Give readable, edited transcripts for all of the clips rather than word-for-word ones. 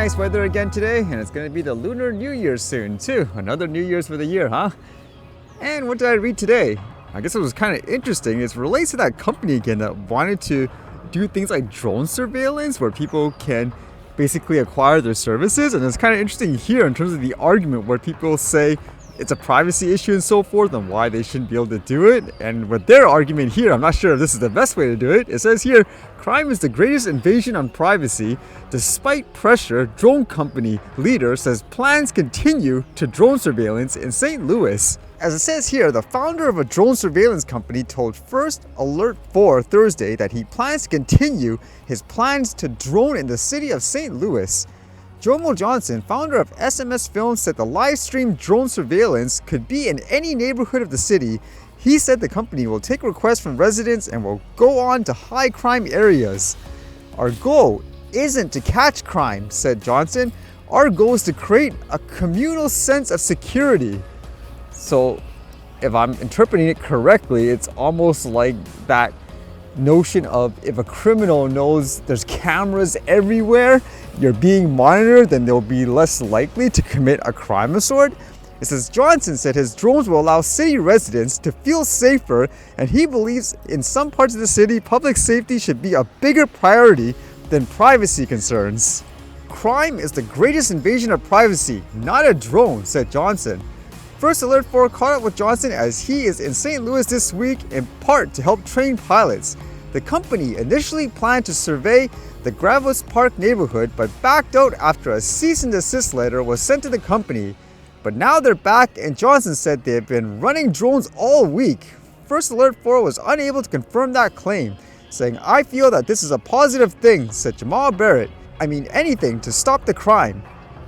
nice weather again today, and it's going to be the Lunar New Year soon too. Another New Year's for the year, huh? And what did I read today? I guess it was kind of interesting. It relates to that company again that wanted to do things like drone surveillance where people can basically acquire their services. And it's kind of interesting here in terms of the argument where people say it's a privacy issue and so forth and why they shouldn't be able to do it. And with their argument here, I'm not sure if this is the best way to do it. It says here, crime is the greatest invasion on privacy. Despite pressure, drone company leader says plans continue to drone surveillance in St. Louis. As it says here, the founder of a drone surveillance company told First Alert 4 Thursday that he plans to continue his plans to drone in the city of St. Louis. Jomo Johnson, founder of SMS Films, said the live stream drone surveillance could be in any neighborhood of the city. He said the company will take requests from residents and will go on to high crime areas. Our goal isn't to catch crime, said Johnson. Our goal is to create a communal sense of security. So if I'm interpreting it correctly, it's almost like that notion of if a criminal knows there's cameras everywhere, you're being monitored, then they'll be less likely to commit a crime of sort. It says Johnson said his drones will allow city residents to feel safer, and he believes in some parts of the city, public safety should be a bigger priority than privacy concerns. Crime is the greatest invasion of privacy, not a drone, said Johnson. First Alert 4 caught up with Johnson as he is in St. Louis this week, in part to help train pilots. The company initially planned to survey the Gravis Park neighborhood, but backed out after a cease and desist letter was sent to the company. But now they're back, and Johnson said they've been running drones all week. First Alert 4 was unable to confirm that claim, saying, "I feel that this is a positive thing," said Jamal Barrett. "I mean anything to stop the crime.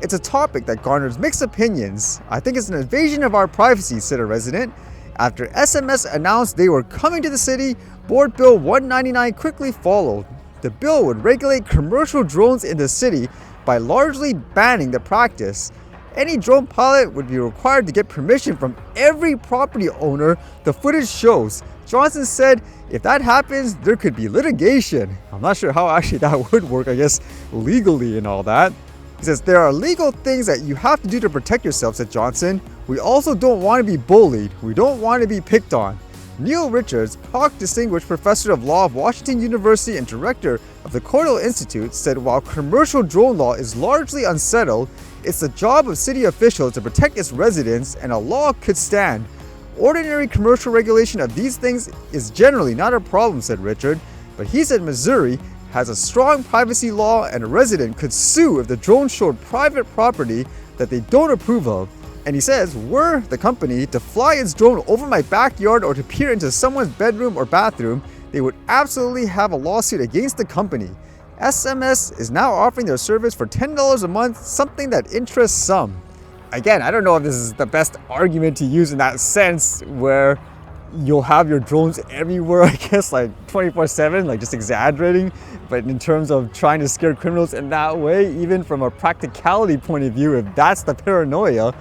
It's a topic that garners mixed opinions. I think it's an invasion of our privacy," said a resident. After SMS announced they were coming to the city, Board Bill 199 quickly followed. The bill would regulate commercial drones in the city by largely banning the practice. Any drone pilot would be required to get permission from every property owner the footage shows. Johnson said if that happens, there could be litigation. I'm not sure how actually that would work, I guess legally and all that. He says, "There are legal things that you have to do to protect yourself," said Johnson. "We also don't want to be bullied. We don't want to be picked on." Neil Richards, Koch Distinguished Professor of Law of Washington University and Director of the Cordell Institute, said while commercial drone law is largely unsettled, it's the job of city officials to protect its residents, and a law could stand. "Ordinary commercial regulation of these things is generally not a problem," said Richard, but he said Missouri has a strong privacy law and a resident could sue if the drone showed private property that they don't approve of. And he says, "Were the company to fly its drone over my backyard or to peer into someone's bedroom or bathroom, they would absolutely have a lawsuit against the company." SMS is now offering their service for $10 a month, something that interests some. Again, I don't know if this is the best argument to use in that sense where you'll have your drones everywhere, I guess, like 24/7, like just exaggerating. But in terms of trying to scare criminals in that way, even from a practicality point of view, if that's the paranoia,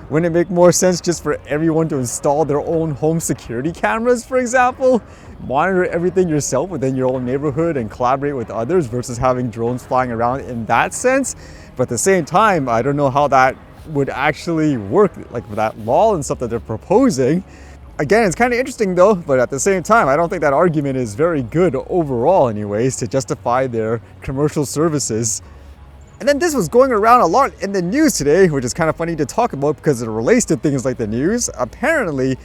wouldn't it make more sense just for everyone to install their own home security cameras, for example? Monitor everything yourself within your own neighborhood and collaborate with others versus having drones flying around in that sense. But at the same time, I don't know how that would actually work, like with that law and stuff that they're proposing. Again, it's kind of interesting though, but at the same time, I don't think that argument is very good overall anyways to justify their commercial services. And then this was going around a lot in the news today, which is kind of funny to talk about because it relates to things like the news. Apparently,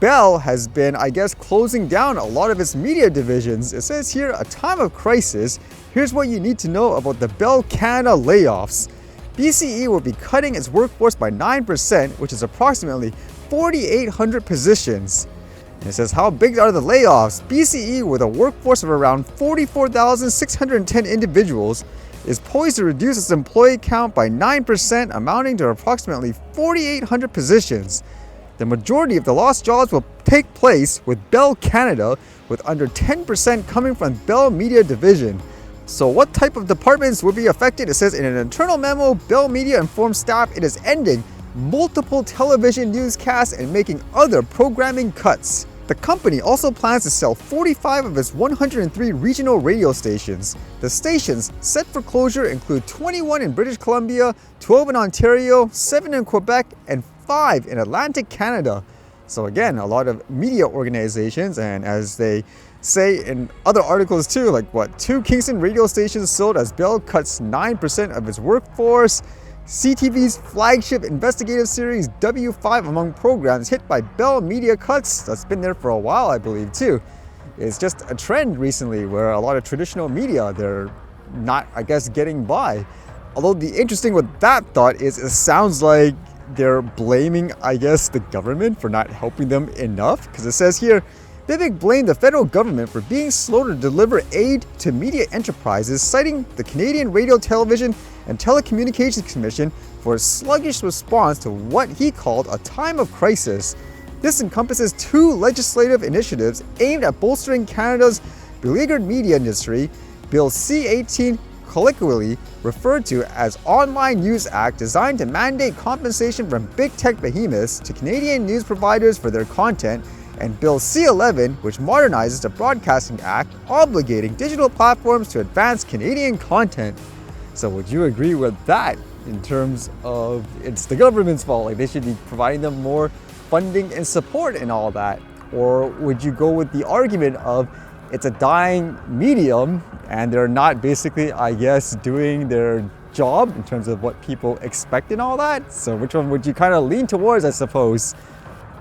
Bell has been, I guess, closing down a lot of its media divisions. It says here, a time of crisis. Here's what you need to know about the Bell Canada layoffs. BCE will be cutting its workforce by 9%, which is approximately 4,800 positions. And it says, how big are the layoffs? BCE, with a workforce of around 44,610 individuals, is poised to reduce its employee count by 9%, amounting to approximately 4,800 positions. The majority of the lost jobs will take place with Bell Canada, with under 10% coming from Bell Media Division. So what type of departments will be affected? It says in an internal memo, Bell Media informed staff it is ending multiple television newscasts and making other programming cuts. The company also plans to sell 45 of its 103 regional radio stations. The stations set for closure include 21 in British Columbia, 12 in Ontario, 7 in Quebec, and 5 in Atlantic Canada. So again, a lot of media organizations, and as they say in other articles too, like 2 Kingston radio stations sold as Bell cuts 9% of its workforce. CTV's flagship investigative series W5 among programs hit by Bell media cuts. That's been there for a while, I believe, too. It's just a trend recently where a lot of traditional media, they're not, I guess, getting by. Although the interesting with that thought is it sounds like they're blaming, I guess, the government for not helping them enough. Because it says here, Vivek blamed the federal government for being slow to deliver aid to media enterprises, citing the Canadian Radio, Television and Telecommunications Commission for a sluggish response to what he called a time of crisis. This encompasses 2 legislative initiatives aimed at bolstering Canada's beleaguered media industry. Bill C-18, colloquially referred to as Online News Act, designed to mandate compensation from big tech behemoths to Canadian news providers for their content, and Bill C-11, which modernizes the Broadcasting Act, obligating digital platforms to advance Canadian content. So would you agree with that in terms of it's the government's fault, like they should be providing them more funding and support and all that? Or would you go with the argument of it's a dying medium and they're not basically, I guess, doing their job in terms of what people expect and all that? So which one would you kind of lean towards, I suppose?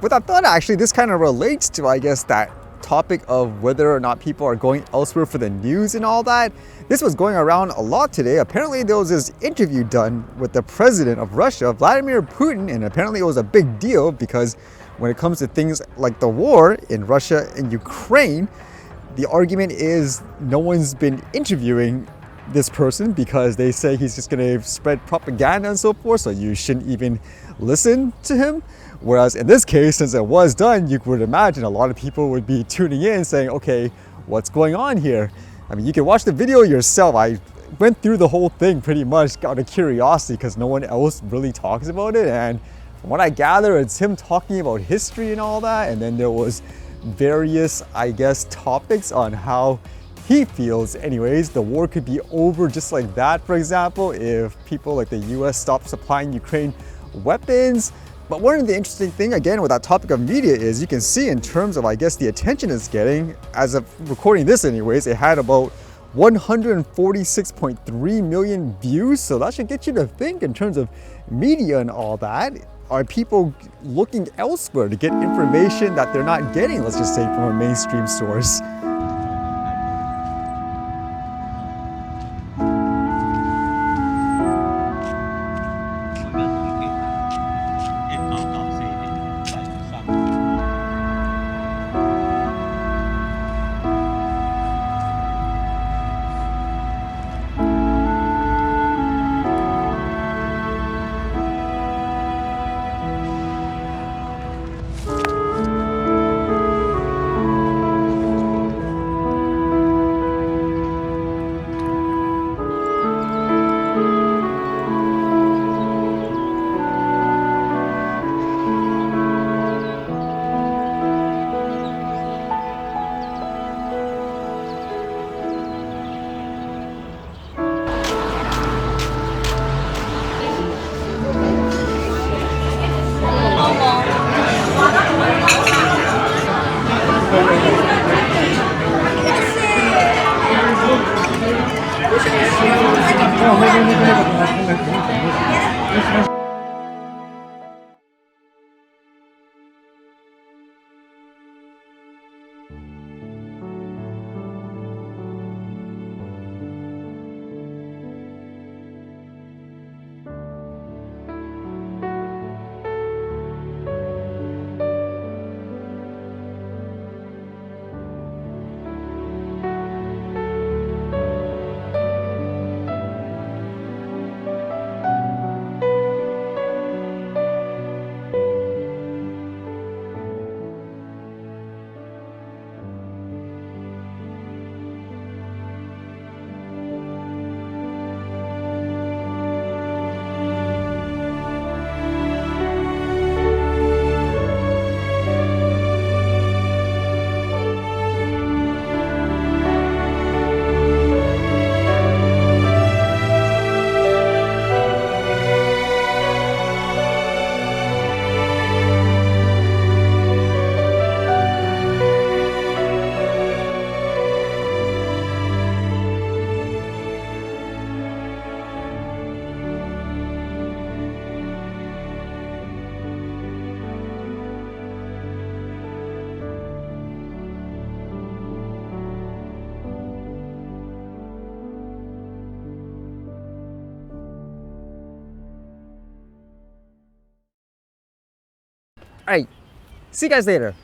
But I thought actually this kind of relates to, I guess, that topic of whether or not people are going elsewhere for the news and all that. This was going around a lot today. Apparently there was this interview done with the president of Russia, Vladimir Putin, and apparently it was a big deal because when it comes to things like the war in Russia and Ukraine, the argument is no one's been interviewing this person because they say he's just going to spread propaganda and so forth, so you shouldn't even listen to him. Whereas in this case, since it was done, you would imagine a lot of people would be tuning in saying, okay, what's going on here? I mean, you can watch the video yourself. I went through the whole thing pretty much out of curiosity because no one else really talks about it. And from what I gather, it's him talking about history and all that. And then there was various, I guess, topics on how he feels anyways the war could be over just like that, for example, if people like the US stop supplying Ukraine weapons. But one of the interesting thing, again, with that topic of media is you can see in terms of, I guess, the attention it's getting, as of recording this anyways, it had about 146.3 million views. So that should get you to think in terms of media and all that. Are people looking elsewhere to get information that they're not getting, let's just say, from a mainstream source? All right, see you guys later.